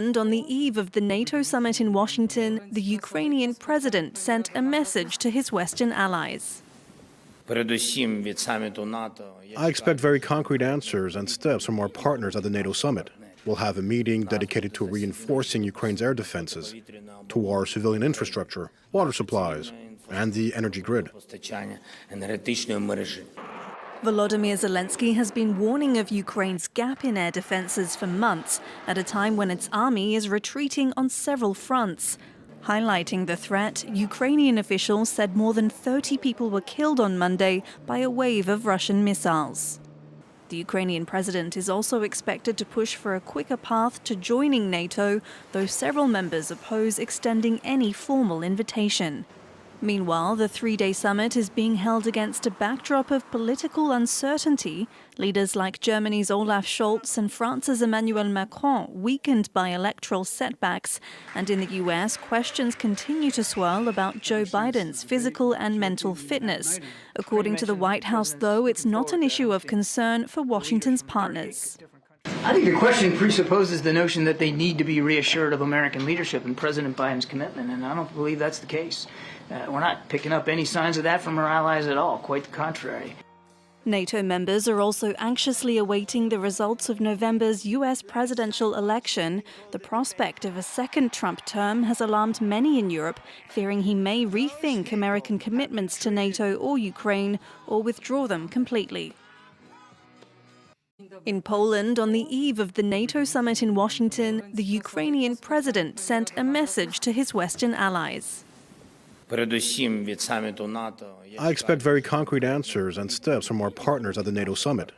Poland, on the eve of the NATO summit in Washington, the Ukrainian president sent a message to his Western allies. I expect very concrete answers and steps from our partners at the NATO summit. We'll have a meeting dedicated to reinforcing Ukraine's air defenses, to our civilian infrastructure, water supplies, and the energy grid. Volodymyr Zelensky has been warning of Ukraine's gap in air defenses for months, at a time when its army is retreating on several fronts. Highlighting the threat, Ukrainian officials said more than 30 people were killed on Monday by a wave of Russian missiles. The Ukrainian president is also expected to push for a quicker path to joining NATO, though several members oppose extending any formal invitation. Meanwhile, the three-day summit is being held against a backdrop of political uncertainty. Leaders like Germany's Olaf Scholz and France's Emmanuel Macron weakened by electoral setbacks. And in the US, questions continue to swirl about Joe Biden's physical and mental fitness. According to the White House, though, it's not an issue of concern for Washington's partners. I think the question presupposes the notion that they need to be reassured of American leadership and President Biden's commitment, and I don't believe that's the case. We're not picking up any signs of that from our allies at all, quite the contrary. NATO members are also anxiously awaiting the results of November's US presidential election. The prospect of a second Trump term has alarmed many in Europe, fearing he may rethink American commitments to NATO or Ukraine, or withdraw them completely. In Poland, on the eve of the NATO summit in Washington, the Ukrainian president sent a message to his Western allies. I expect very concrete answers and steps from our partners at the NATO summit.